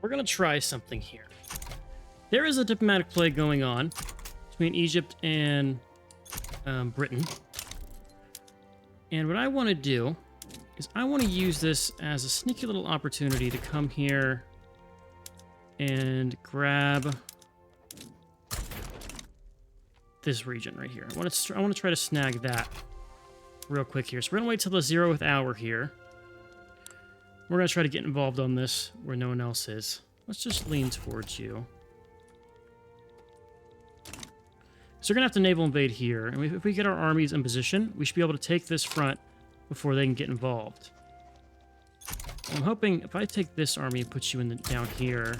we're going to try something here. There is a diplomatic plague going on between Egypt and Britain. And what I want to do is I want to use this as a sneaky little opportunity to come here and grab this region right here. I want to try to snag that real quick here. So we're going to wait till the 0th hour here. We're going to try to get involved on this where no one else is. Let's just lean towards you. So we're going to have to naval invade here. And if we get our armies in position, we should be able to take this front before they can get involved. I'm hoping if I take this army and put you in down here,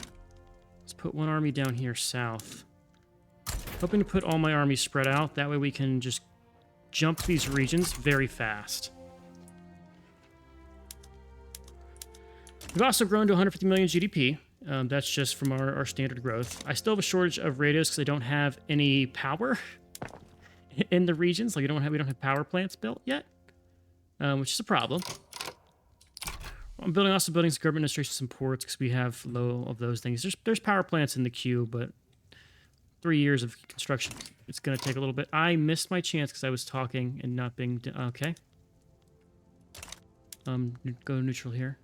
let's put one army down here south. Hoping to put all my armies spread out. That way we can just jump these regions very fast. We've also grown to 150 million GDP. That's just from our standard growth. I still have a shortage of radios because I don't have any power in the regions. Like we don't have power plants built yet, which is a problem. I'm also building some government administrations and ports because we have low of those things. There's power plants in the queue, but 3 years of construction, it's going to take a little bit. I missed my chance because I was talking and not being... Okay. Go neutral here.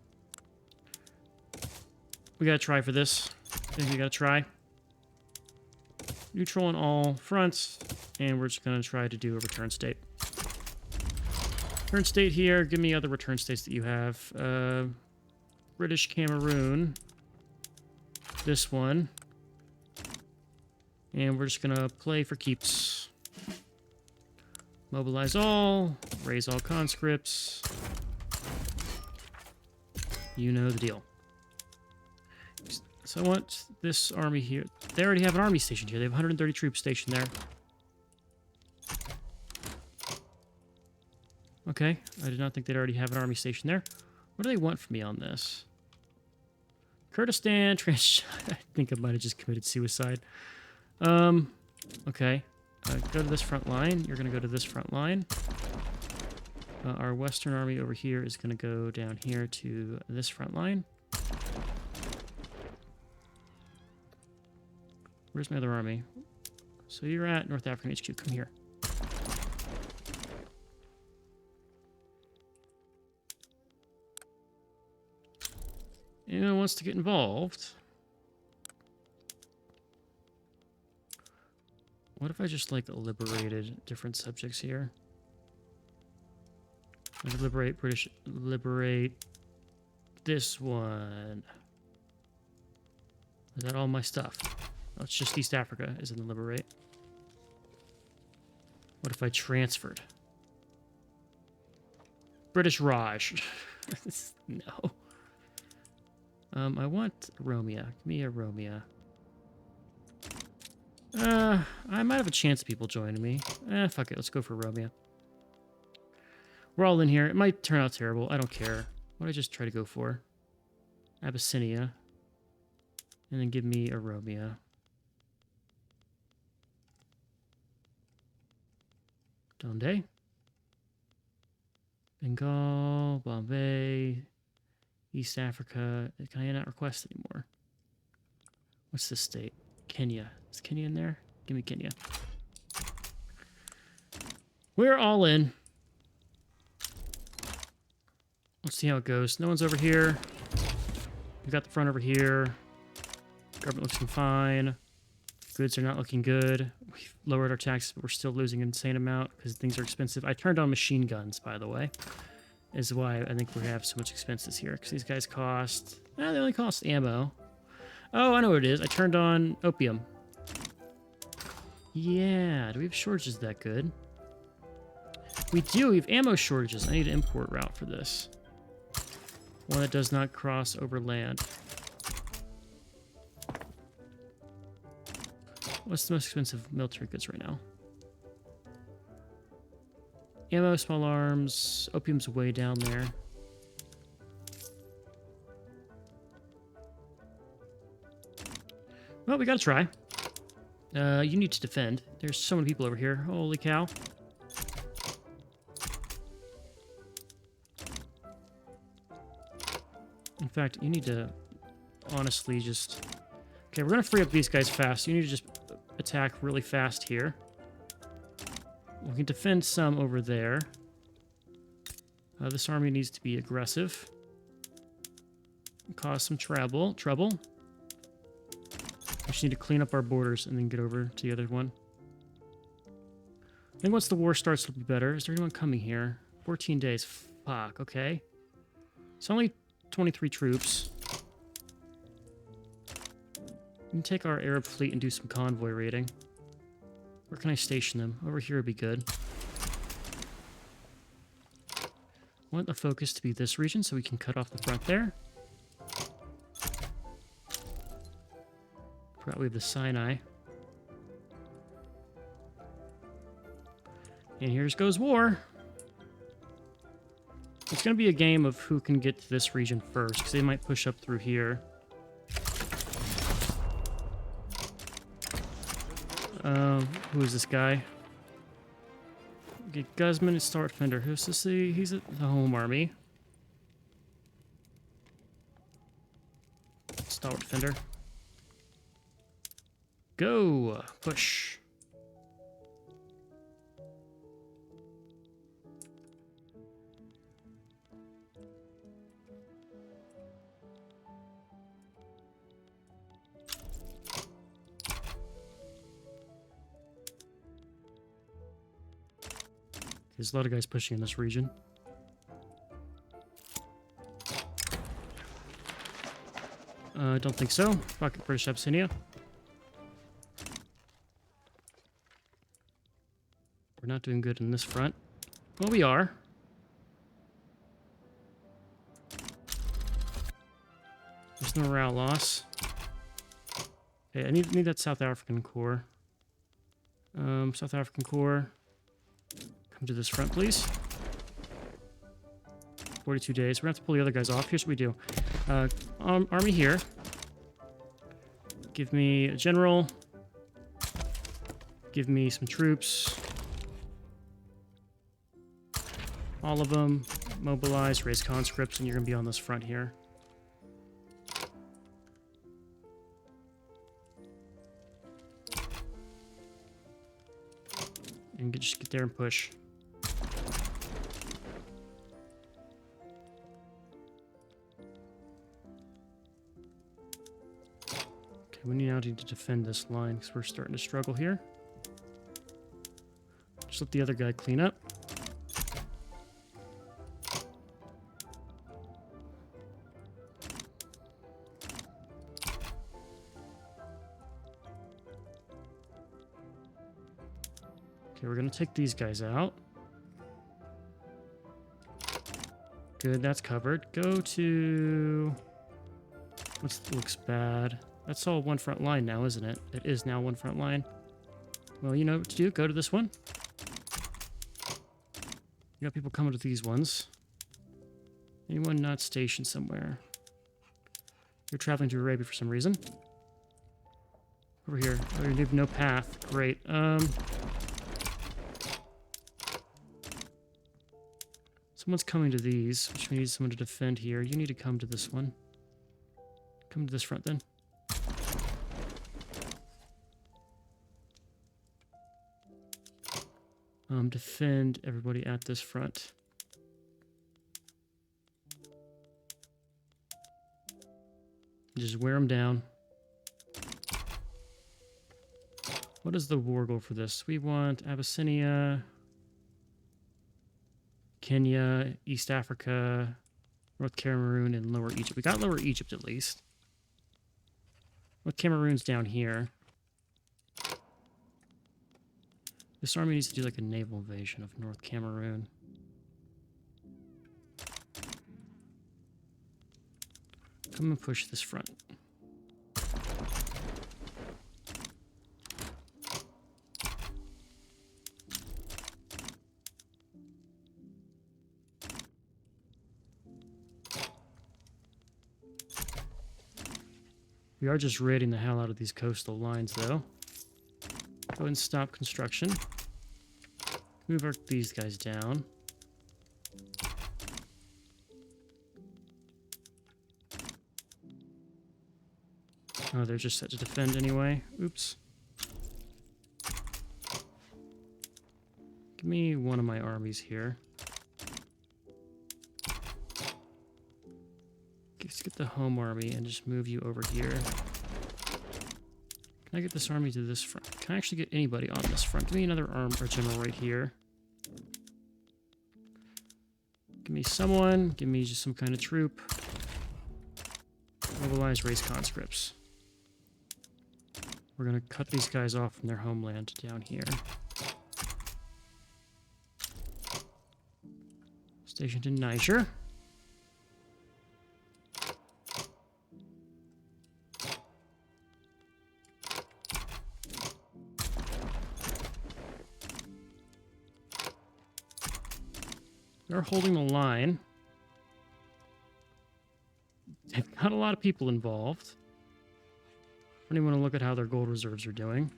We got to try for this. I think we got to try. Neutral on all fronts, and we're just going to try to do a return state. Return state here. Give me other return states that you have. British Cameroon. This one. And we're just going to play for keeps. Mobilize all. Raise all conscripts. You know the deal. So I want this army here. They already have an army stationed here. They have 130 troops stationed there. Okay. I did not think they'd already have an army stationed there. What do they want from me on this? Kurdistan, I think I might have just committed suicide. Okay. Go to this front line. You're going to go to this front line. Our western army over here is going to go down here to this front line. Where's my other army? So you're at North African HQ. Come here. Anyone wants to get involved? What if I just, like, liberated different subjects here? Like, liberate this one. Is that all my stuff? Oh, it's just East Africa is in the liberate. What if I transferred? British Raj. No. I want Romea. Give me a Romea. I might have a chance of people joining me. Fuck it. Let's go for Romea. We're all in here. It might turn out terrible. I don't care. What did I just try to go for? Abyssinia. And then give me a Romea. Donde? Bengal, Bombay, East Africa. Can I not request anymore? What's this state? Kenya. Is Kenya in there? Give me Kenya. We're all in. Let's see how it goes. No one's over here. We got the front over here. Government looking fine. Goods are not looking good. We've lowered our taxes, but we're still losing an insane amount because things are expensive. I turned on machine guns, by the way. Is why I think we have so much expenses here. Because these guys cost... they only cost ammo. Oh, I know what it is. I turned on opium. Yeah. Do we have shortages that good? We do. We have ammo shortages. I need an import route for this. One that does not cross over land. What's the most expensive military goods right now? Ammo, small arms, opium's way down there. Well, we gotta try. You need to defend. There's so many people over here. Holy cow. In fact, you need to honestly just... Okay, we're going to free up these guys fast. You need to just attack really fast here. We can defend some over there. This army needs to be aggressive. Cause some trouble. We just need to clean up our borders and then get over to the other one. I think once the war starts, it'll be better. Is there anyone coming here? 14 days. Fuck, okay. It's only 23 troops. We can take our Arab fleet and do some convoy raiding. Where can I station them? Over here would be good. I want the focus to be this region so we can cut off the front there. Forgot we have the Sinai. And here goes war. It's going to be a game of who can get to this region first, because they might push up through here. Who is this guy? Okay, Guzman is Stalwart Defender. Who's this? He's at the home army. Stalwart Defender. Go! Push. There's a lot of guys pushing in this region. I don't think so. Fuck it, British Abyssinia. We're not doing good in this front. Well, we are. There's no morale loss. Okay, I need that South African Corps. South African Corps. Come to this front, please. 42 days. We're going to have to pull the other guys off. Here's what we do. Army here. Give me a general. Give me some troops. All of them. Mobilize, raise conscripts, and you're going to be on this front here. And just get there and push. Okay, we now need to defend this line because we're starting to struggle here. Just let the other guy clean up. Okay, we're going to take these guys out. Good, that's covered. Go to... what looks bad? That's all one front line now, isn't it? It is now one front line. Well, you know what to do. Go to this one. You got people coming to these ones. Anyone not stationed somewhere? You're traveling to Arabia for some reason. Over here. Oh, you have no path. Great. Someone's coming to these, which means someone to defend here. You need to come to this one. Come to this front then. Defend everybody at this front. Just wear them down. What is the war goal for this? We want Abyssinia, Kenya, East Africa, North Cameroon, and Lower Egypt. We got Lower Egypt at least. North Cameroon's down here. This army needs to do like a naval invasion of North Cameroon. Come and push this front. We are just raiding the hell out of these coastal lines, though. Go ahead and stop construction. Move these guys down. Oh, they're just set to defend anyway. Oops. Give me one of my armies here. Let's get the home army and just move you over here. Can I get this army to this front? Can I actually get anybody on this front? Give me another or general right here. Give me someone. Give me just some kind of troop. Mobilize race conscripts. We're going to cut these guys off from their homeland down here. Stationed in Niger. They're holding the line. They've got a lot of people involved. I don't even want to look at how their gold reserves are doing.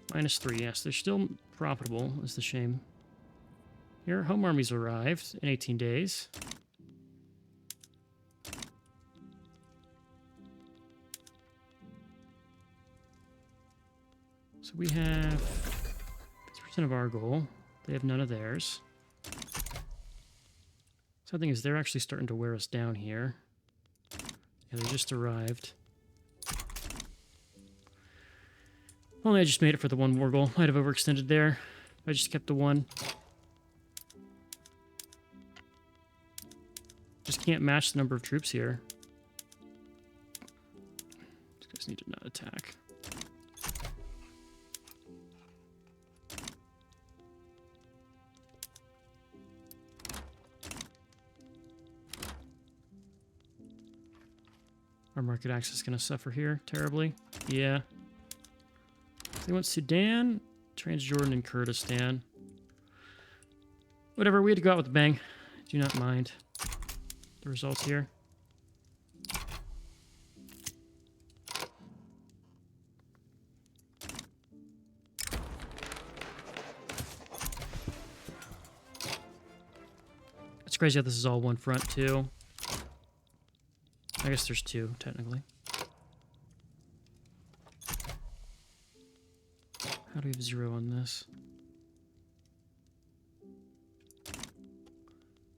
-3, yes. They're still profitable, is the shame. Here, home armies arrived in 18 days. So we have 50% of our goal. They have none of theirs. Something is they're actually starting to wear us down here. Yeah, they just arrived. Only I just made it for the one war goal. Might have overextended there. I just kept the one. Just can't match the number of troops here. These guys need to not attack. Our market access is going to suffer here terribly. Yeah. They want Sudan, Transjordan, and Kurdistan. Whatever, we had to go out with a bang. Do not mind the results here. It's crazy how this is all one front, too. I guess there's two, technically. How do we have 0 on this?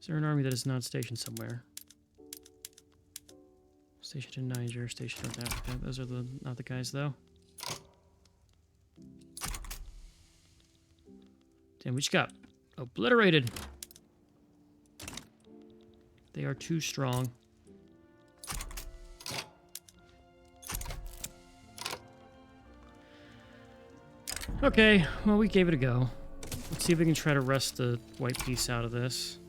Is there an army that is not stationed somewhere? Stationed in Niger, stationed in North Africa. Those are not the guys, though. Damn, we just got obliterated. They are too strong. Okay, well, we gave it a go. Let's see if we can try to wrest the white piece out of this.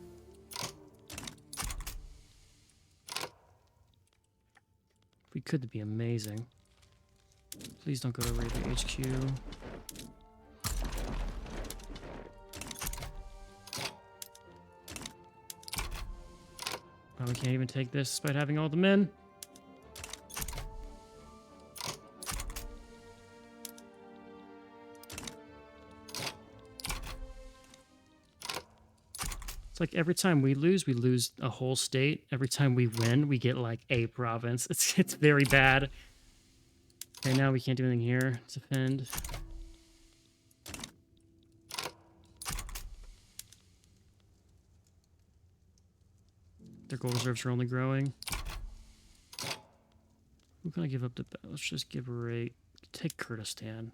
If we could, it'd be amazing. Please don't go to Arabia HQ. Oh, we can't even take this despite having all the men. It's like every time we lose a whole state. Every time we win, we get like a province. It's very bad. Okay, now we can't do anything here. Defend. Their gold reserves are only growing. Who can I give up to? Let's just give rate. Take Kurdistan.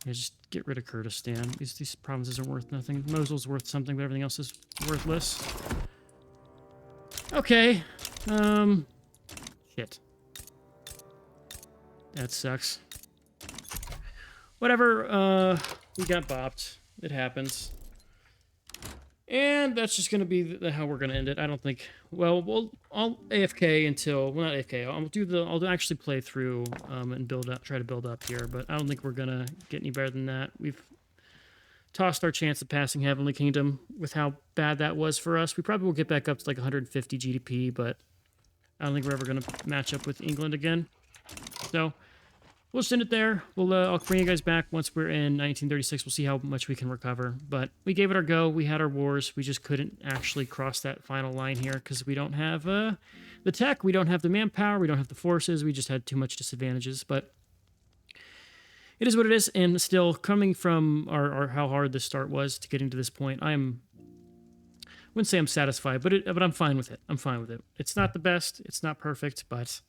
Yeah, just get rid of Kurdistan. These provinces are worth nothing. Mosul's worth something, but everything else is worthless. Okay. Shit. That sucks. Whatever, we got bopped. It happens. And that's just going to be how we're going to end it. I don't think... Well, I'll AFK until... Well, not AFK. I'll actually play through and build up, try to build up here. But I don't think we're going to get any better than that. We've tossed our chance of passing Heavenly Kingdom with how bad that was for us. We probably will get back up to like 150 GDP, but I don't think we're ever going to match up with England again. So, we'll just end it there. I'll bring you guys back once we're in 1936. We'll see how much we can recover. But we gave it our go. We had our wars. We just couldn't actually cross that final line here because we don't have the tech. We don't have the manpower. We don't have the forces. We just had too much disadvantages. But it is what it is. And still, coming from our how hard the start was to getting to this point, I wouldn't say I'm satisfied, but I'm fine with it. I'm fine with it. It's not the best. It's not perfect, but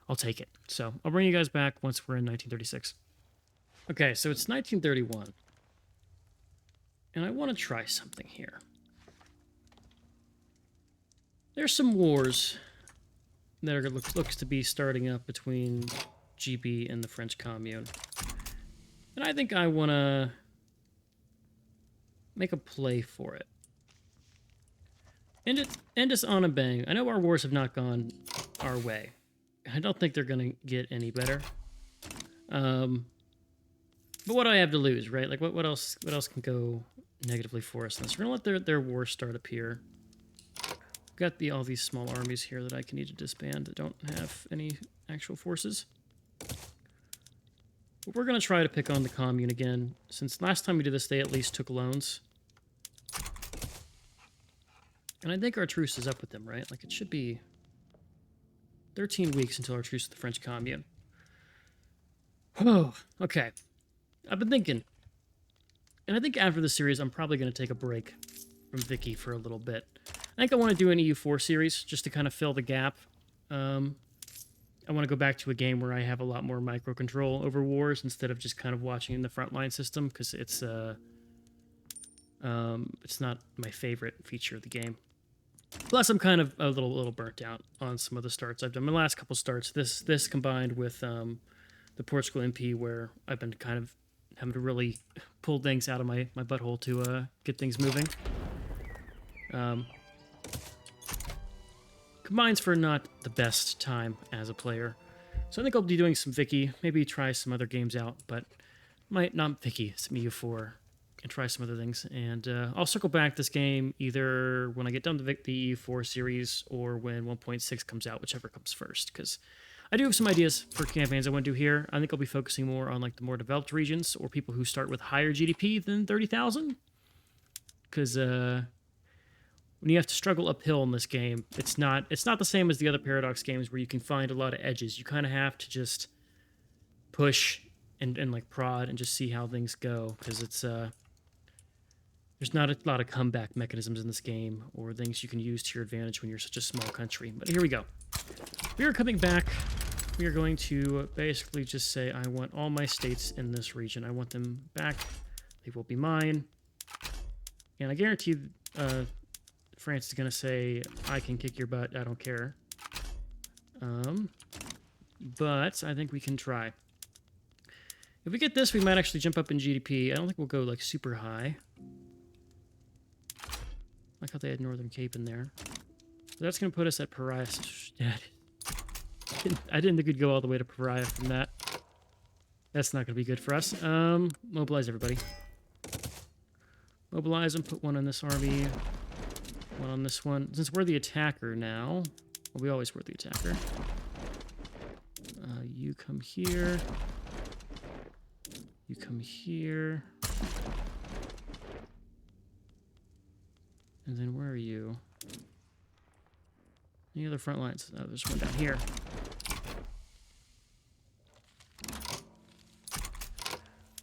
I'll take it. So I'll bring you guys back once we're in 1936. Okay, so it's 1931. And I want to try something here. There's some wars that looks to be starting up between GB and the French Commune. And I think I want to make a play for it. End us on a bang. I know our wars have not gone our way. I don't think they're going to get any better. But what do I have to lose, right? Like, what else can go negatively for us? So we're going to let their war start up here. Got all these small armies here that I can need to disband that don't have any actual forces. But we're going to try to pick on the commune again. Since last time we did this, they at least took loans. And I think our truce is up with them, right? Like, it should be 13 weeks until our truce with the French Commune. Oh, okay. I've been thinking. And I think after the series, I'm probably going to take a break from Vicky for a little bit. I think I want to do an EU4 series just to kind of fill the gap. I want to go back to a game where I have a lot more micro-control over wars instead of just kind of watching in the frontline system, because it's not my favorite feature of the game. Plus, I'm kind of a little burnt out on some of the starts I've done. My last couple starts, this combined with the Portugal MP, where I've been kind of having to really pull things out of my butthole to get things moving. Combines for not the best time as a player. So I think I'll be doing some Vicky, maybe try some other games out, but might not Vicky, some EU4. And try some other things, and I'll circle back this game either when I get done the EU4 series or when 1.6 comes out, whichever comes first, because I do have some ideas for campaigns I want to do here. I think I'll be focusing more on like the more developed regions or people who start with higher GDP than 30,000, because when you have to struggle uphill in this game, it's not the same as the other Paradox games where you can find a lot of edges. You kind of have to just push and like prod and just see how things go, because it's there's not a lot of comeback mechanisms in this game or things you can use to your advantage when you're such a small country. But here we go. We are coming back. We are going to basically just say, I want all my states in this region. I want them back. They will be mine. And I guarantee France is going to say, I can kick your butt. I don't care. But I think we can try. If we get this, we might actually jump up in GDP. I don't think we'll go like super high. Like how they had Northern Cape in there. So that's going to put us at Pariah. I didn't think we'd go all the way to Pariah from that. That's not going to be good for us. Mobilize everybody. Mobilize them, put one on this army. One on this one. Since we're the attacker now. Well, we always were the attacker. You come here. You come here. And then where are you? Any other front lines? Oh, there's one down here.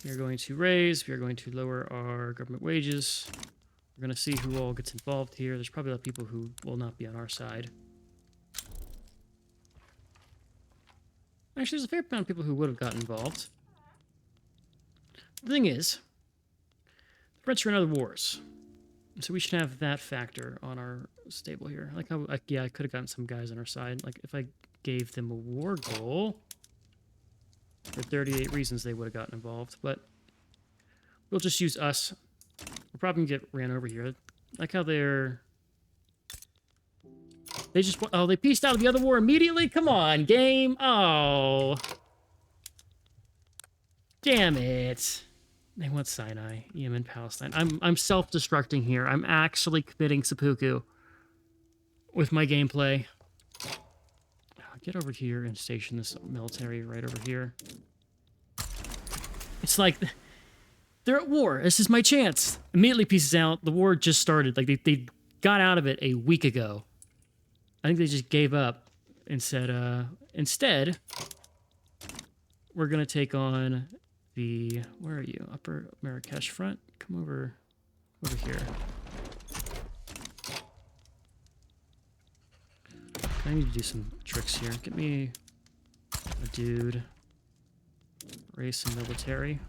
We are going to raise. We are going to lower our government wages. We're going to see who all gets involved here. There's probably a lot of people who will not be on our side. Actually, there's a fair amount of people who would have gotten involved. The thing is, the French are in other wars. So we should have that factor on our stable here. Like how, yeah, I could have gotten some guys on our side. Like if I gave them a war goal, for 38 reasons they would have gotten involved. But we'll just use us. We're probably going to get ran over here. Like how they pieced out of the other war immediately? Come on, game. Oh. Damn it. They want Sinai, Yemen, Palestine. I'm self-destructing here. I'm actually committing seppuku with my gameplay. Get over here and station this military right over here. It's like they're at war. This is my chance. Immediately pieces out. The war just started. Like they got out of it a week ago. I think they just gave up and said, instead, we're gonna take on the, where are you? Upper Marrakesh front. Come over here. I need to do some tricks here. Get me a dude. Race and military.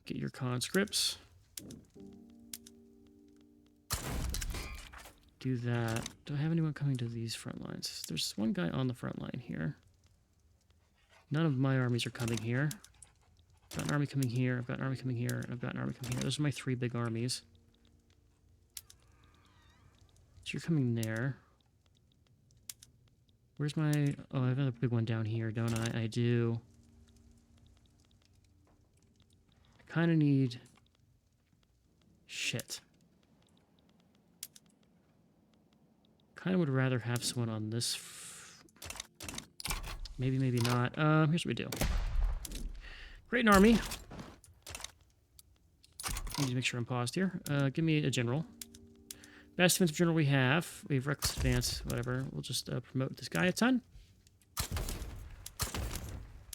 Get your conscripts. Do that. Do I have anyone coming to these front lines? There's one guy on the front line here. None of my armies are coming here. I've got an army coming here, I've got an army coming here, and I've got an army coming here. Those are my 3 big armies. So you're coming there. Where's my... Oh, I have another big one down here, don't I? I do. I kind of need... Shit. Kind of would rather have someone on this... Maybe, maybe not. Here's what we do. Create an army. Need to make sure I'm paused here. Give me a general. Best defensive general we have. We have reckless advance, whatever. We'll just promote this guy a ton.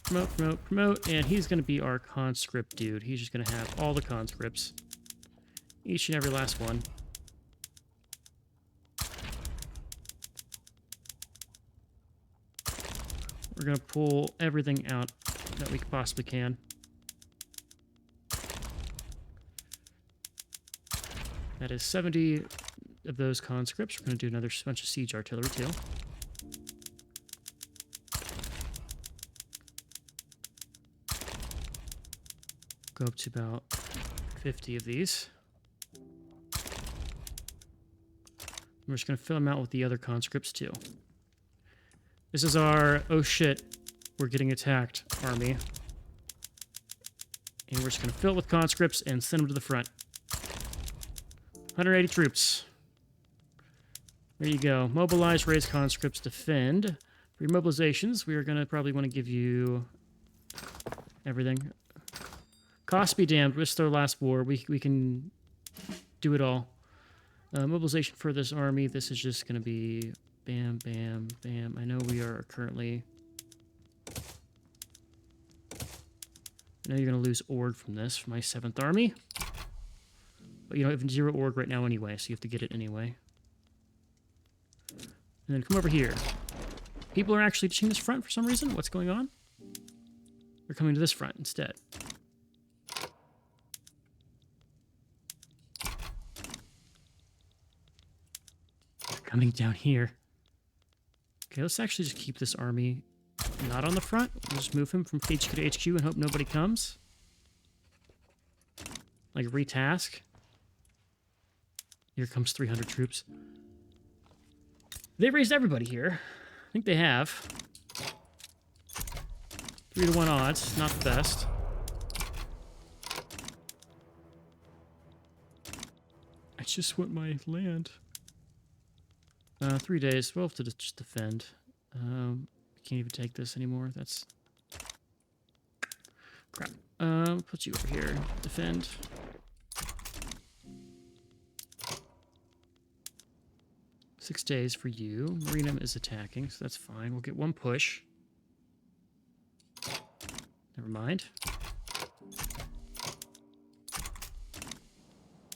Promote, promote, promote. And he's going to be our conscript dude. He's just going to have all the conscripts. Each and every last one. We're going to pull everything out that we possibly can. That is 70 of those conscripts. We're going to do another bunch of siege artillery too. Go up to about 50 of these. We're just going to fill them out with the other conscripts too. This is our, oh shit, we're getting attacked army. And we're just going to fill it with conscripts and send them to the front. 180 troops. There you go. Mobilize, raise conscripts, defend. For your mobilizations, we are going to probably want to give you everything. Cost be damned. This is our last war. We can do it all. Mobilization for this army. This is just going to be bam, bam, bam. I know we are currently... I know you're going to lose org from this, from my 7th army. But you know, I have 0 org right now anyway, so you have to get it anyway. And then come over here. People are actually ditching this front for some reason. What's going on? They're coming to this front instead. They're coming down here. Okay, let's actually just keep this army not on the front. We'll just move him from HQ to HQ and hope nobody comes. Like, retask. Here comes 300 troops. They raised everybody here. I think they have. 3-to-1 odds. Not the best. I just want my land. 3 days. 12 to just defend. Can't even take this anymore. That's... crap. Put you over here. Defend. Six days for you. Marina is attacking, so that's fine. We'll get 1 push. Never mind.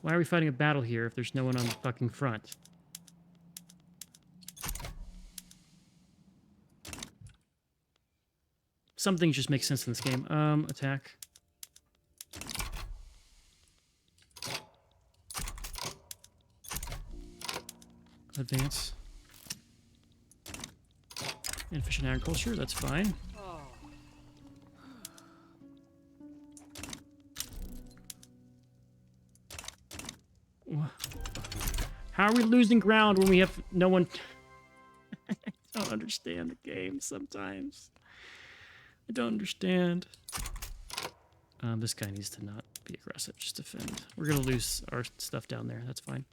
Why are we fighting a battle here if there's no one on the fucking front? Some things just make sense in this game. Attack. Advance. Inefficient agriculture, that's fine. How are we losing ground when we have no one? I don't understand the game sometimes. I don't understand. This guy needs to not be aggressive, just defend. We're gonna lose our stuff down there, that's fine.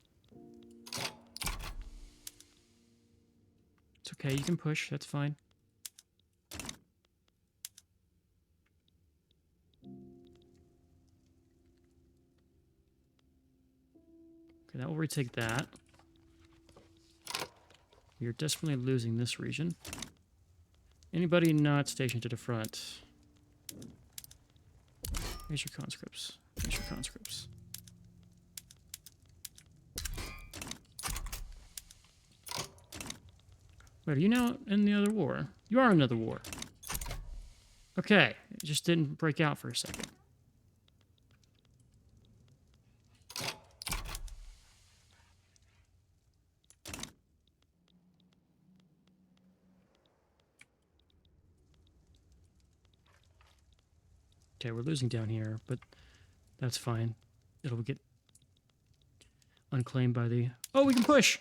It's okay, you can push, that's fine. Okay, that will retake that. We are desperately losing this region. Anybody not stationed to the front? Here's your conscripts. Here's your conscripts. Wait, are you now in the other war? You are in another war. Okay, it just didn't break out for a second. Okay, we're losing down here, but that's fine. It'll get unclaimed by the... Oh, we can push!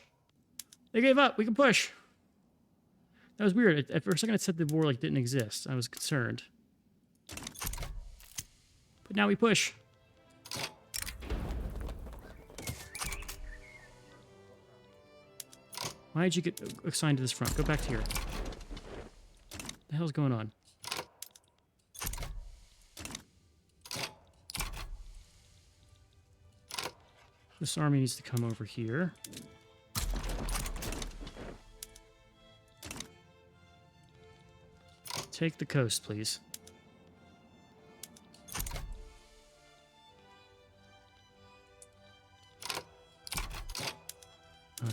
They gave up! We can push! That was weird. For a second it said the war like didn't exist. I was concerned. But now we push. Why did you get assigned to this front? Go back to here. What the hell's going on? This army needs to come over here. Take the coast, please.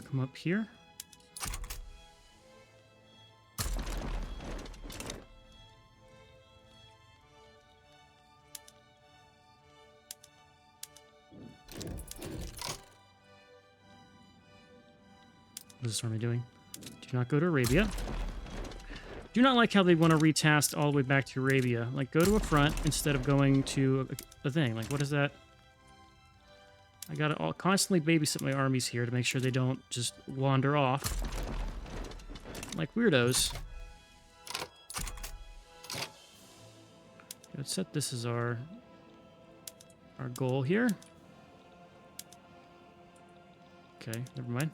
Come up here. What is this army doing? Do not go to Arabia. Do not like how they want to retast all the way back to Arabia. Like, go to a front instead of going to a thing. Like, what is that? I gotta constantly babysit my armies here to make sure they don't just wander off like weirdos. Let's set this as our goal here. Okay, never mind.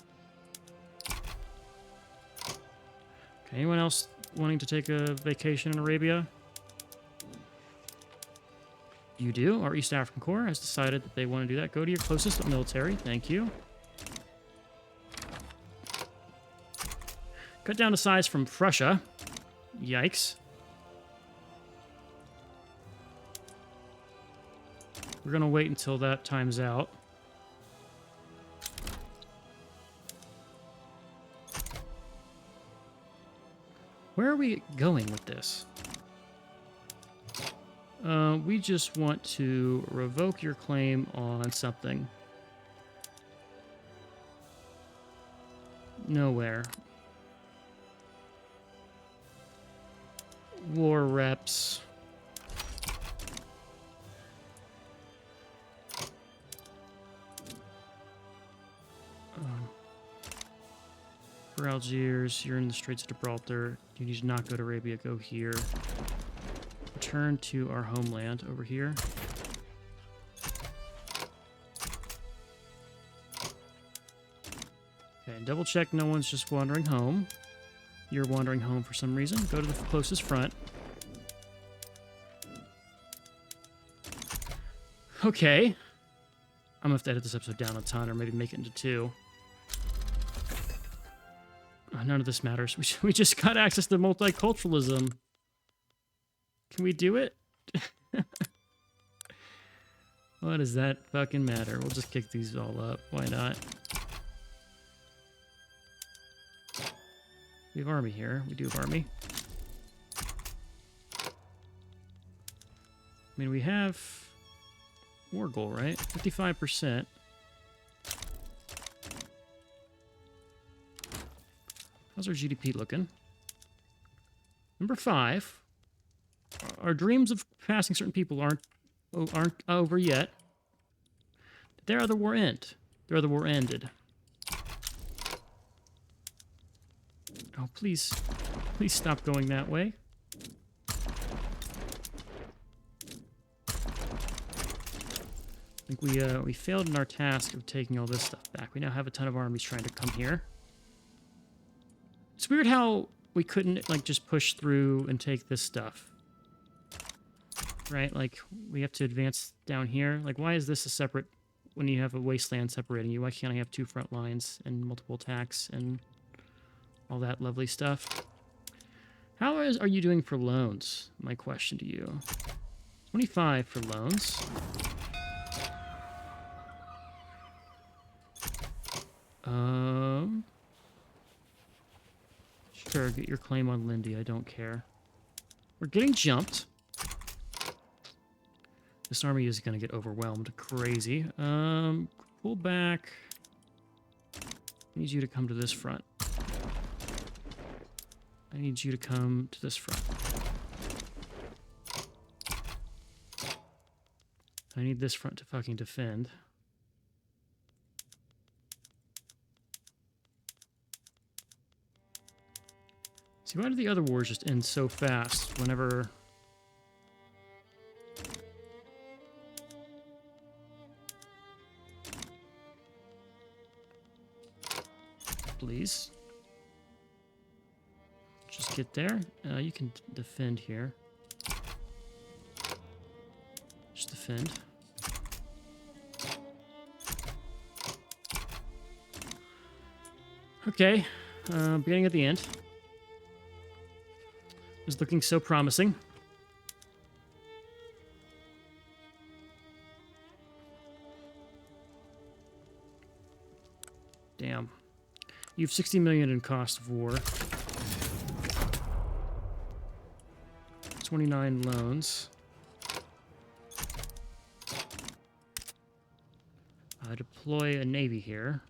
Okay, anyone else wanting to take a vacation in Arabia? You do. Our East African Corps has decided that they want to do that. Go to your closest military. Thank you. Cut down the size from Prussia. Yikes. We're going to wait until that time's out. Where are we going with this? We just want to revoke your claim on something. Nowhere. War reps. For Algiers, you're in the Straits of Gibraltar. You need to not go to Arabia, go here. Return to our homeland over here. Okay, double check no one's just wandering home. You're wandering home for some reason. Go to the closest front. Okay. I'm gonna have to edit this episode down a ton or maybe make it into 2. None of this matters. We just got access to multiculturalism. Can we do it? What does that fucking matter? We'll just kick these all up. Why not? We have army here. We do have army. I mean, we have war goal, right? 55%. How's our GDP looking? Number 5. Our dreams of passing certain people aren't over yet. Did their other war end? Their other war ended. Oh, please. Please stop going that way. I think we failed in our task of taking all this stuff back. We now have a ton of armies trying to come here. It's weird how we couldn't, like, just push through and take this stuff. Right? Like, we have to advance down here. Like, why is this a separate when you have a wasteland separating you? Why can't I have 2 front lines and multiple attacks and all that lovely stuff? Are you doing for loans? My question to you. 25 for loans. Sure, get your claim on Lindy. I don't care. We're getting jumped. This army is going to get overwhelmed. Crazy. Pull back. I need you to come to this front. I need you to come to this front. I need this front to fucking defend. See, why do the other wars just end so fast whenever... Please. Just get there. You can defend here. Just defend. Okay. Beginning at the end. Is looking so promising. Damn. You have 60 million in cost of war. 29 loans. Deploy a navy here.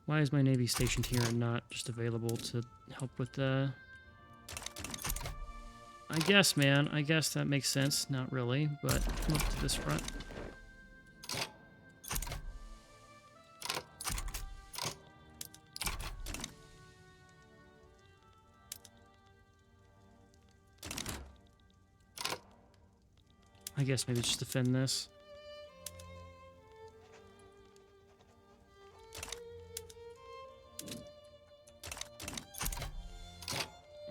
Why is my navy stationed here and not just available to help with the... I guess, man. I guess that makes sense. Not really, but come up to this front. I guess maybe just defend this.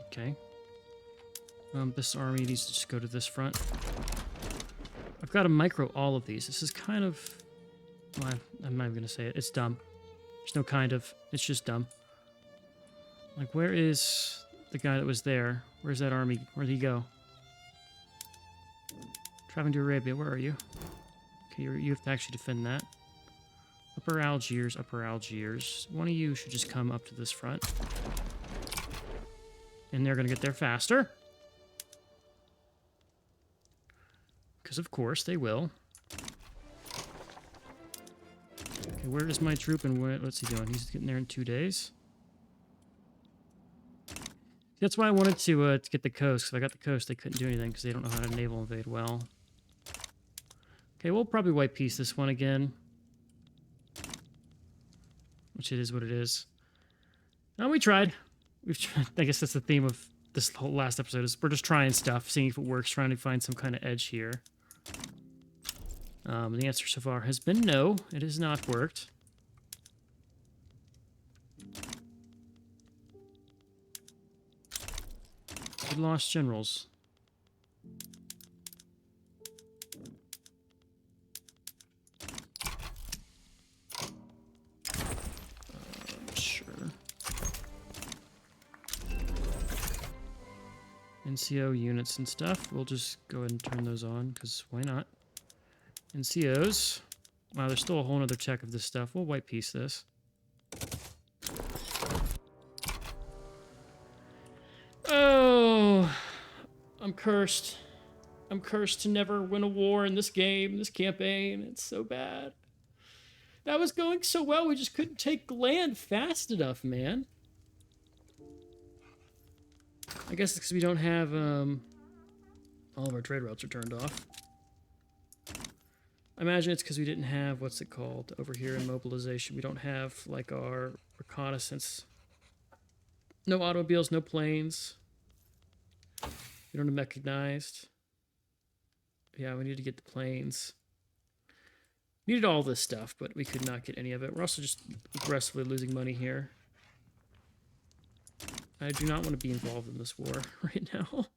Okay. This army needs to just go to this front. I've got to micro all of these. This is kind of... Well, I'm not even going to say it. It's dumb. There's no kind of... It's just dumb. Like, where is the guy that was there? Where's that army? Where'd he go? Traveling to Arabia. Where are you? Okay, you have to actually defend that. Upper Algiers, Upper Algiers. One of you should just come up to this front. And they're going to get there faster. Because of course they will. Okay, where is my troop and what's he doing? He's getting there in 2 days. That's why I wanted to get the coast. Because if I got the coast, they couldn't do anything because they don't know how to naval invade well. Okay, we'll probably white piece this one again. Which it is what it is. No, we tried. We've tried. I guess that's the theme of this whole last episode is we're just trying stuff, seeing if it works, trying to find some kind of edge here. The answer so far has been no. It has not worked. We lost generals. Sure. NCO units and stuff. We'll just go ahead and turn those on, because why not? NCOs. Wow, there's still a whole other check of this stuff. We'll white piece this. Oh, I'm cursed. I'm cursed to never win a war in this game, this campaign. It's so bad. That was going so well, we just couldn't take land fast enough, man. I guess it's because we don't have, all of our trade routes are turned off. I imagine it's because we didn't have, what's it called, over here in mobilization. We don't have, like, our reconnaissance. No automobiles, no planes. We don't have mechanized. Yeah, we need to get the planes. Needed all this stuff, but we could not get any of it. We're also just aggressively losing money here. I do not want to be involved in this war right now.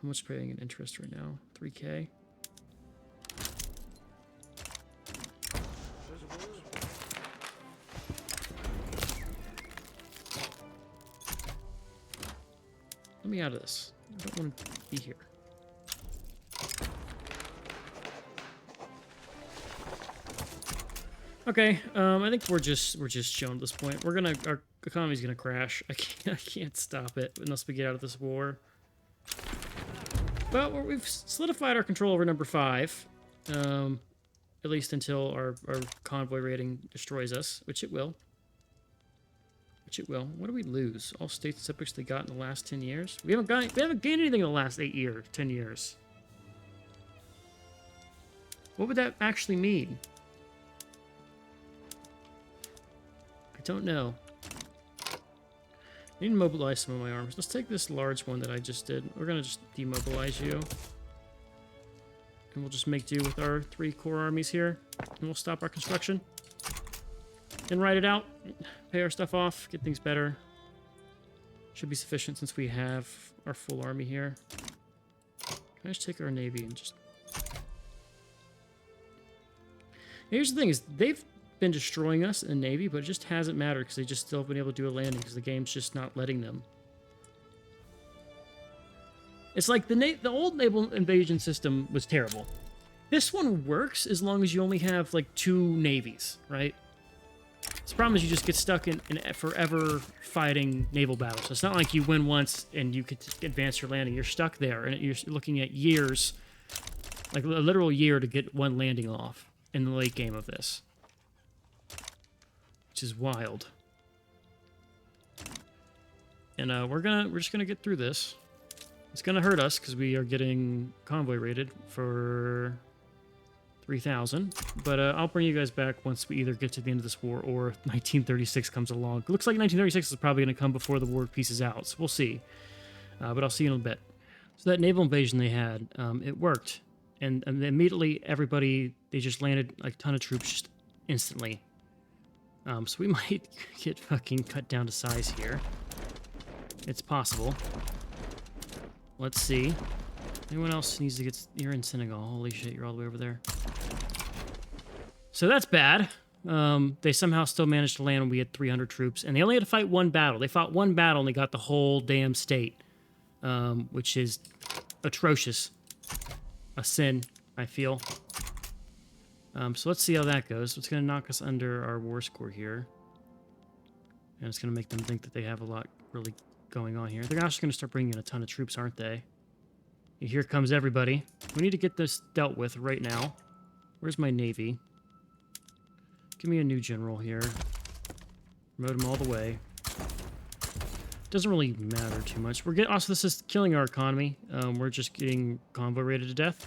How much paying in interest right now? 3K. Let me out of this. I don't want to be here. Okay, I think we're just chilling at this point. Our economy's gonna crash. I can't stop it unless we get out of this war. But we've solidified our control over number 5, at least until our convoy rating destroys us, which it will. What do we lose? All state subjects they got in the last 10 years? We haven't gained anything in the last 10 years. What would that actually mean? I don't know. I need to mobilize some of my armies. Let's take this large one that I just did. We're gonna just demobilize you. And we'll just make do with our 3 core armies here. And we'll stop our construction. And ride it out. Pay our stuff off. Get things better. Should be sufficient since we have our full army here. Can I just take our navy and just... Here's the thing is, they've been destroying us in the navy, but it just hasn't mattered because they just still have been able to do a landing because the game's just not letting them. It's like the old naval invasion system was terrible. This one works as long as you only have like 2 navies, right? The problem is you just get stuck in forever fighting naval battles. So it's not like you win once and you could advance your landing. You're stuck there, and you're looking at years, like a literal year to get one landing off in the late game of this. Which is wild. And we're just gonna get through this. It's gonna hurt us because we are getting convoy rated for 3,000, but I'll bring you guys back once we either get to the end of this war or 1936 comes along. It looks like 1936 is probably going to come before the war pieces out, so we'll see. But I'll see you in a bit. So that naval invasion they had, it worked. And immediately everybody, they just landed like a ton of troops just instantly. So we might get fucking cut down to size here. It's possible. Let's see. Anyone else needs to get... You're in Senegal. Holy shit, you're all the way over there. So that's bad. They somehow still managed to land when we had 300 troops, and they only had to fight one battle. They fought one battle, and they got the whole damn state, which is atrocious. A sin, I feel. So let's see how that goes. It's going to knock us under our war score here. And it's going to make them think that they have a lot really going on here. They're actually going to start bringing in a ton of troops, aren't they? Here comes everybody. We need to get this dealt with right now. Where's my navy? Give me a new general here. Promote him all the way. Doesn't really matter too much. Also, this is killing our economy. We're just getting convoy rated to death.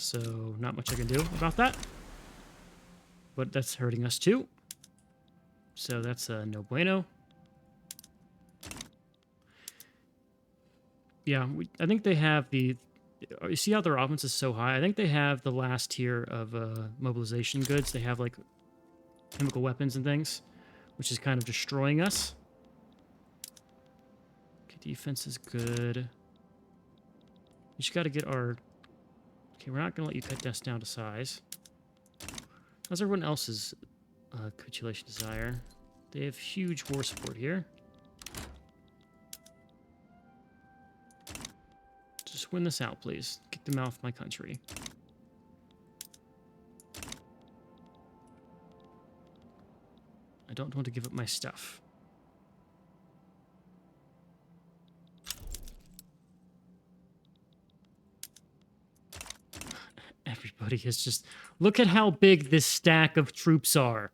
So not much I can do about that. But that's hurting us too. So that's no bueno. Yeah, I think they have the... You see how their offense is so high? I think they have the last tier of mobilization goods. They have, like, chemical weapons and things, which is kind of destroying us. Okay, defense is good. We just got to get our... Okay, we're not going to let you cut us down to size. How's everyone else's capitulation desire? They have huge war support here. Just win this out, please. Get them out of my country. I don't want to give up my stuff. Everybody is just... Look at how big this stack of troops are.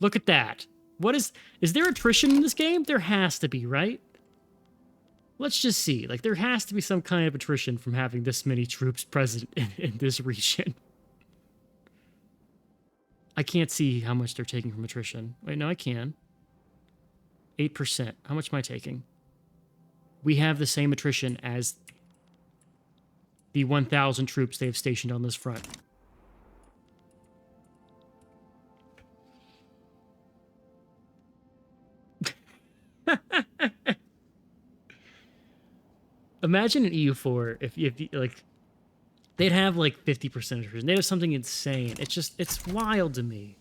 Look at that. What is... Is there attrition in this game? There has to be, right? Let's just see. Like, there has to be some kind of attrition from having this many troops present in this region. I can't see how much they're taking from attrition. Wait, no, I can. 8%. How much am I taking? We have the same attrition as the 1,000 troops they have stationed on this front. Imagine an EU4 if like they'd have like 50% attrition. They'd have something insane. It's wild to me.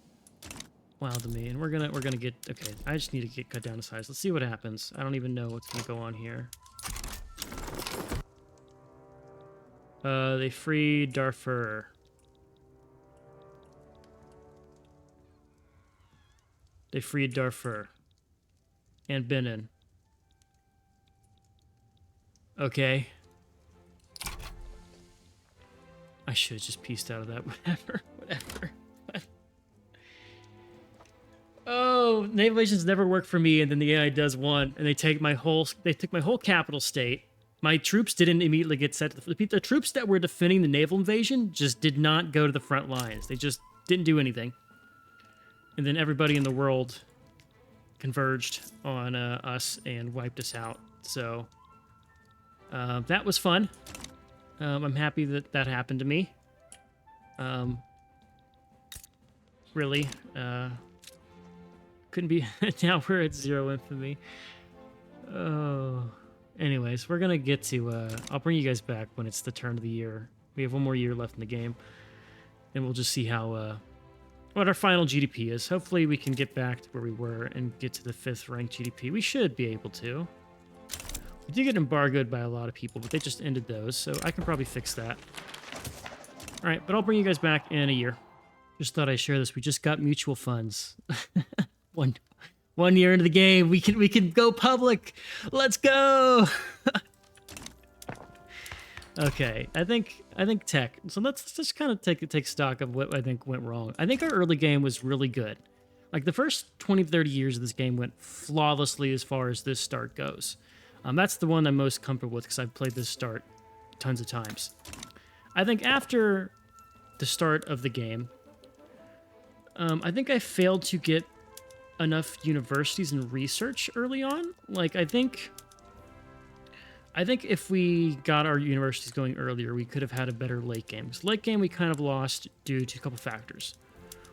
Wild to me. And we're gonna get okay. I just need to get cut down to size. Let's see what happens. I don't even know what's gonna go on here. They freed Darfur. They freed Darfur. And Benin. Okay. I should have just pieced out of that. Whatever. Oh, naval relations never work for me, and then the AI does one, and they took my whole capital state. My troops didn't immediately get set. The troops that were defending the naval invasion just did not go to the front lines. They just didn't do anything. And then everybody in the world converged on us and wiped us out. So that was fun. I'm happy that happened to me. Really. Couldn't be. Now we're at 0 infamy. Oh. Anyways, we're gonna get to. I'll bring you guys back when it's the turn of the year. We have one more year left in the game, and we'll just see how what our final GDP is. Hopefully, we can get back to where we were and get to the 5th ranked GDP. We should be able to. We did get embargoed by a lot of people, but they just ended those, so I can probably fix that. All right, but I'll bring you guys back in a year. Just thought I'd share this. We just got mutual funds. One year into the game, we can go public. Let's go. Okay, I think tech. So let's just kind of take stock of what I think went wrong. I think our early game was really good. Like the first 20, 30 years of this game went flawlessly as far as this start goes. That's the one I'm most comfortable with because I've played this start tons of times. I think after the start of the game, I think I failed to get enough universities and research early on. Like I think if we got our universities going earlier, we could have had a better late game. Because late game we kind of lost due to a couple factors.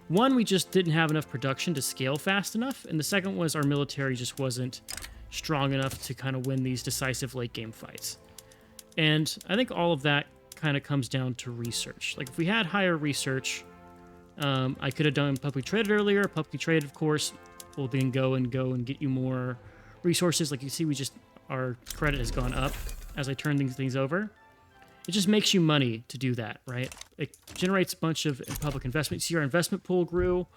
One, we just didn't have enough production to scale fast enough, and the second was our military just wasn't strong enough to kind of win these decisive late game fights. And I think all of that kind of comes down to research. Like if we had higher research, I could have done publicly traded earlier. Publicly traded, of course, will then go and get you more resources. Like you see, our credit has gone up as I turn things over. It just makes you money to do that, right? It generates a bunch of public investment. You see our investment pool grew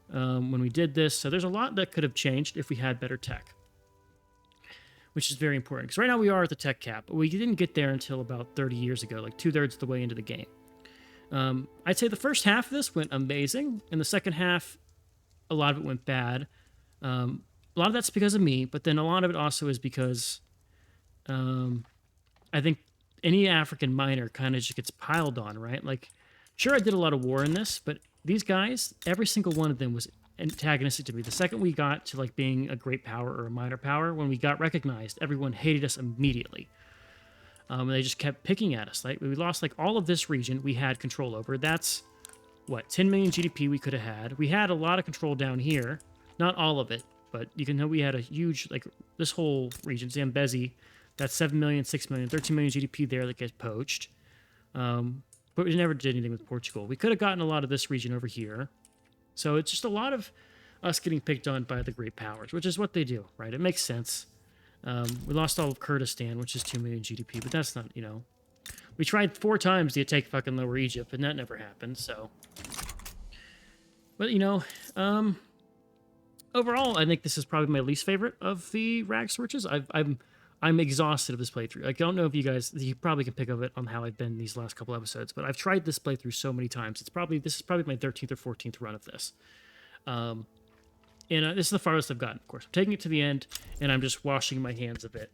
when we did this. So there's a lot that could have changed if we had better tech, which is very important. Because right now we are at the tech cap, but we didn't get there until about 30 years ago, like 2/3 of the way into the game. I'd say the first half of this went amazing, and the second half, a lot of it went bad. A lot of that's because of me, but then a lot of it also is because I think any African miner kind of just gets piled on, right? Like, sure, I did a lot of war in this, but these guys, every single one of them was antagonistic to me. The second we got to like being a great power or a minor power, when we got recognized, everyone hated us immediately. And they just kept picking at us. Like we lost like all of this region we had control over. That's what 10 million GDP we could have had. We had a lot of control down here, not all of it, but you can know we had a huge like this whole region, Zambezi. That's 7 million, 6 million, 13 million GDP there that gets poached. But we never did anything with Portugal. We could have gotten a lot of this region over here. So it's just a lot of us getting picked on by the great powers, which is what they do, right? It makes sense. We lost all of Kurdistan, which is 2 million GDP, but that's not, we tried 4 times to take fucking Lower Egypt, and that never happened, so. But, overall, I think this is probably my least favorite of the rag searches. I'm exhausted of this playthrough. I don't know if you probably can pick up it on how I've been these last couple episodes, but I've tried this playthrough so many times. This is probably my 13th or 14th run of this. And this is the farthest I've gotten, of course. I'm taking it to the end, and I'm just washing my hands of it.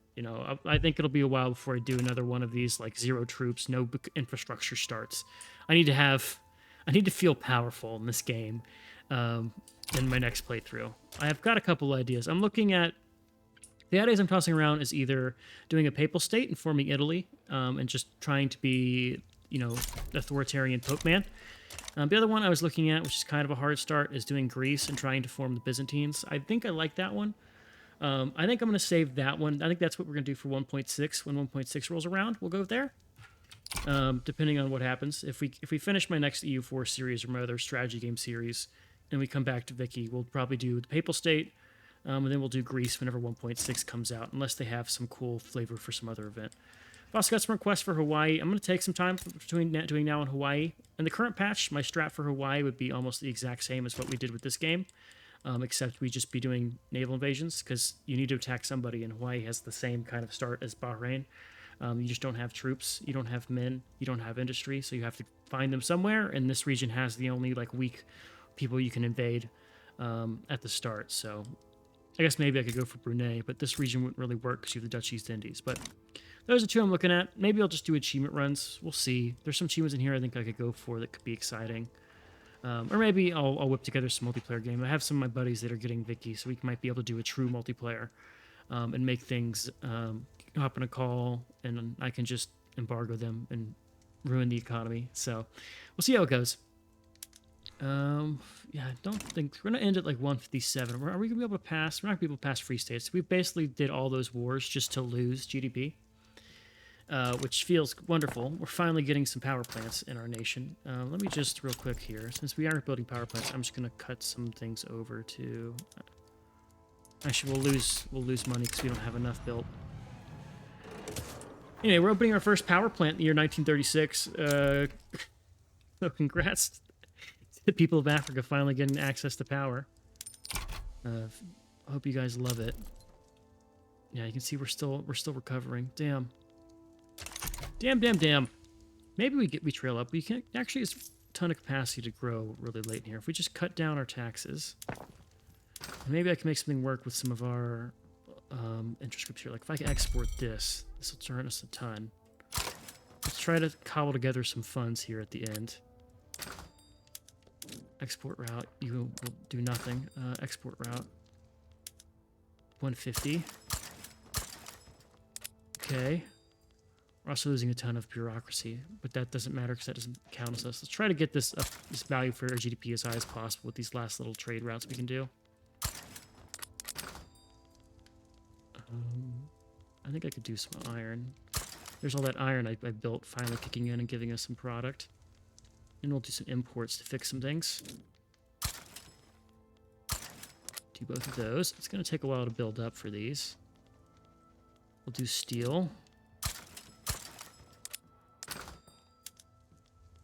I think it'll be a while before I do another one of these, like 0 troops, no infrastructure starts. I need to feel powerful in this game in my next playthrough. I have got a couple ideas. I'm looking at the ideas I'm tossing around is either doing a papal state and forming Italy and just trying to be, authoritarian Pope man. The other one I was looking at, which is kind of a hard start, is doing Greece and trying to form the Byzantines. I think I like that one. I think I'm going to save that one. I think that's what we're going to do for 1.6. When 1.6 rolls around, we'll go there. Depending on what happens. If we finish my next EU4 series or my other strategy game series, and we come back to Vicky, we'll probably do the Papal State, and then we'll do Greece whenever 1.6 comes out, unless they have some cool flavor for some other event. I've also got some requests for Hawaii. I'm going to take some time between doing now and Hawaii. In the current patch, my strat for Hawaii would be almost the exact same as what we did with this game, except we'd just be doing naval invasions, because you need to attack somebody, and Hawaii has the same kind of start as Bahrain. You just don't have troops, you don't have men, you don't have industry, so you have to find them somewhere, and this region has the only like weak people you can invade at the start. So I guess maybe I could go for Brunei, but this region wouldn't really work because you have the Dutch East Indies. But those are two I'm looking at. Maybe I'll just do achievement runs. We'll see. There's some achievements in here I think I could go for that could be exciting. Or maybe I'll whip together some multiplayer game. I have some of my buddies that are getting Vicky, so we might be able to do a true multiplayer and make things hop in a call, and I can just embargo them and ruin the economy. So we'll see how it goes. Yeah, I don't think we're gonna end at like 157. Are we gonna be able to pass? We're not gonna be able to pass free states. We basically did all those wars just to lose GDP, which feels wonderful. We're finally getting some power plants in our nation. Let me just real quick here, since we aren't building power plants, I'm just gonna cut some things over to. Actually, we'll lose money because we don't have enough built. Anyway, we're opening our first power plant in the year 1936. So congrats to the people of Africa finally getting access to power. I hope you guys love it. Yeah, you can see we're still recovering. Damn. Maybe we trail up. We can actually, it's a ton of capacity to grow really late in here. If we just cut down our taxes, maybe I can make something work with some of our interest groups here. Like if I can export this will turn us a ton. Let's try to cobble together some funds here at the end. Export route, you will do nothing. Export route, 150. Okay. We're also losing a ton of bureaucracy, but that doesn't matter because that doesn't count as us. Let's try to get this up, this value for our GDP as high as possible with these last little trade routes we can do. I think I could do some iron. There's all that iron I built finally kicking in and giving us some product. And we'll do some imports to fix some things. Do both of those. It's going to take a while to build up for these. We'll do steel.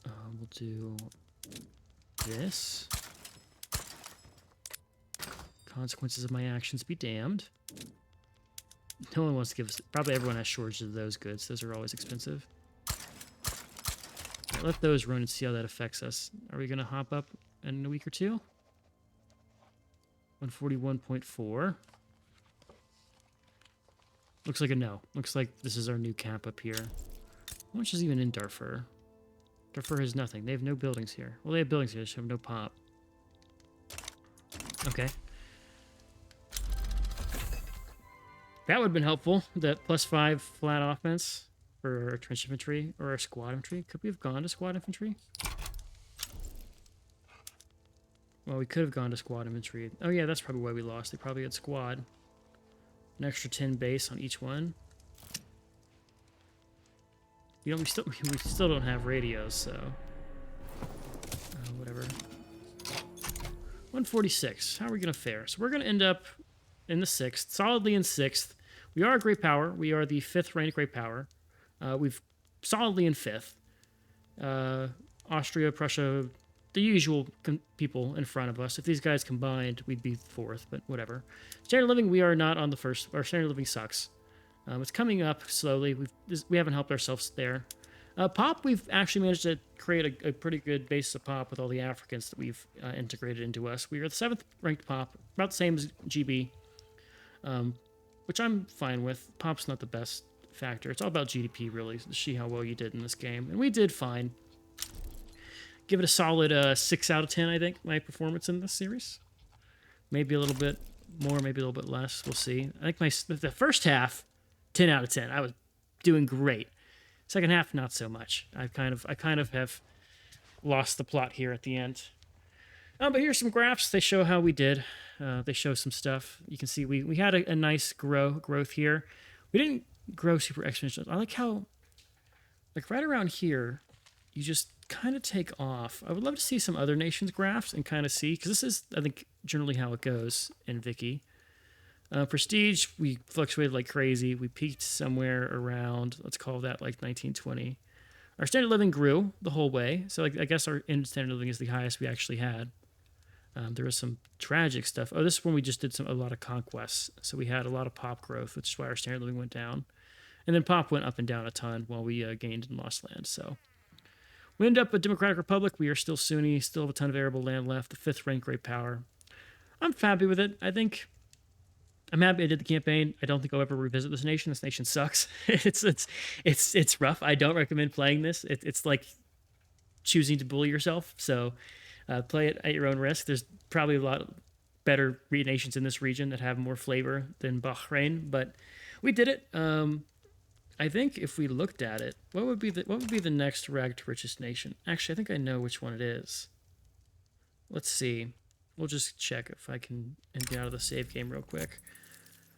We'll do this. Consequences of my actions be damned. No one wants to give us... Probably everyone has shortages of those goods. Those are always expensive. Right, let those run and see how that affects us. Are we going to hop up in a week or two? 141.4. Looks like a no. Looks like this is our new cap up here. How much is even in Darfur? Darfur has nothing. They have no buildings here. Well, they have buildings here. They just have no pop. Okay. That would have been helpful. That +5 flat offense for our trench infantry or our squad infantry. Could we have gone to squad infantry? Well, we could have gone to squad infantry. Oh yeah, that's probably why we lost. They probably had squad. An extra 10 base on each one. You know, we still don't have radios, so whatever. 146. How are we gonna fare? So we're gonna end up in the 6th, solidly in 6th. We are a great power. We are the 5th ranked great power. We've solidly in 5th. Austria, Prussia, the usual people in front of us. If these guys combined, we'd be 4th, but whatever. Standard living, we are not on the 1st. Our standard living sucks. It's coming up slowly. We haven't helped ourselves there. Pop, we've actually managed to create a pretty good base of pop with all the Africans that we've integrated into us. We are the 7th ranked pop, about the same as GB, which I'm fine with. Pop's not the best factor. It's all about GDP, really, to see how well you did in this game. And we did fine. Give it a solid 6 out of 10, I think, my performance in this series. Maybe a little bit more, maybe a little bit less. We'll see. I think the first half, 10 out of 10. I was doing great. Second half, not so much. I kind of have lost the plot here at the end. But here's some graphs. They show how we did. They show some stuff. You can see we had a nice growth here. We didn't grow super exponential. I like how, like right around here, you just kind of take off. I would love to see some other nations' graphs and kind of see, because this is, I think, generally how it goes in Vicky. Prestige, we fluctuated like crazy. We peaked somewhere around, let's call that like 1920. Our standard living grew the whole way. So like, I guess our standard living is the highest we actually had. There was some tragic stuff. Oh, this is when we just did a lot of conquests. So we had a lot of pop growth, which is why our standard living went down. And then pop went up and down a ton while we gained and lost land. So we ended up a democratic republic. We are still Sunni, still have a ton of arable land left. The 5th rank great power. I'm happy with it. I think I'm happy I did the campaign. I don't think I'll ever revisit this nation. This nation sucks. It's rough. I don't recommend playing this. It's like choosing to bully yourself. So play it at your own risk. There's probably a lot better nations in this region that have more flavor than Bahrain, but we did it. I think if we looked at it, what would be the next rag to richest nation? Actually, I think I know which one it is. Let's see. We'll just check if I can get out of the save game real quick.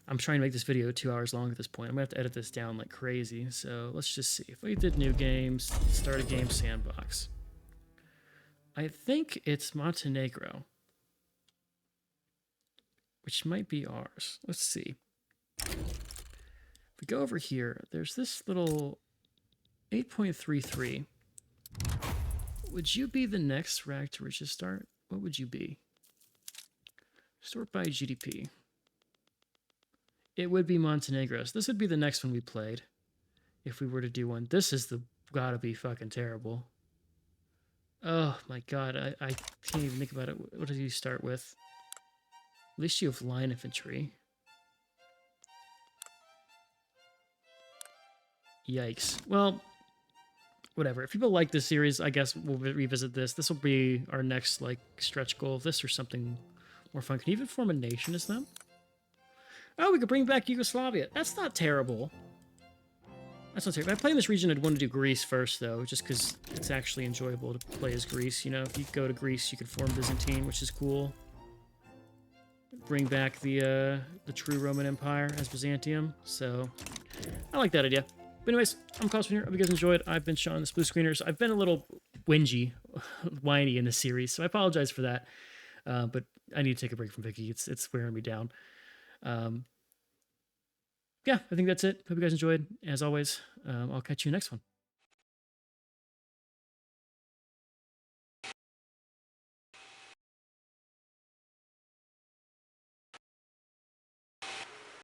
I'm trying to make this video 2 hours long at this point. I'm gonna have to edit this down like crazy. So let's just see. If we did new games, start a game sandbox. I think it's Montenegro, which might be ours. Let's see. If we go over here, there's this little 8.33. Would you be the next rag to riches start? What would you be? Sort by GDP. It would be Montenegro. So this would be the next one we played if we were to do one. This is gotta be fucking terrible. Oh my god, I can't even think about it. What did you start with? At least you have line infantry. Yikes. Well, whatever. If people like this series, I guess we'll revisit this. This will be our next like stretch goal. This or something more fun. Can you even form a nation as them? Oh, we could bring back Yugoslavia. That's not terrible. That's not terrible. If I play in this region, I'd want to do Greece first, though, just because it's actually enjoyable to play as Greece. You know, if you go to Greece, you could form Byzantine, which is cool. Bring back the true Roman Empire as Byzantium. So, I like that idea. But anyways, I'm Cosmo here. Hope you guys enjoyed. I've been Sean, the Blue Screeners. I've been a little whingy, whiny in this series, so I apologize for that. But I need to take a break from Vicky. It's wearing me down. Yeah, I think that's it. Hope you guys enjoyed. As always, I'll catch you next one.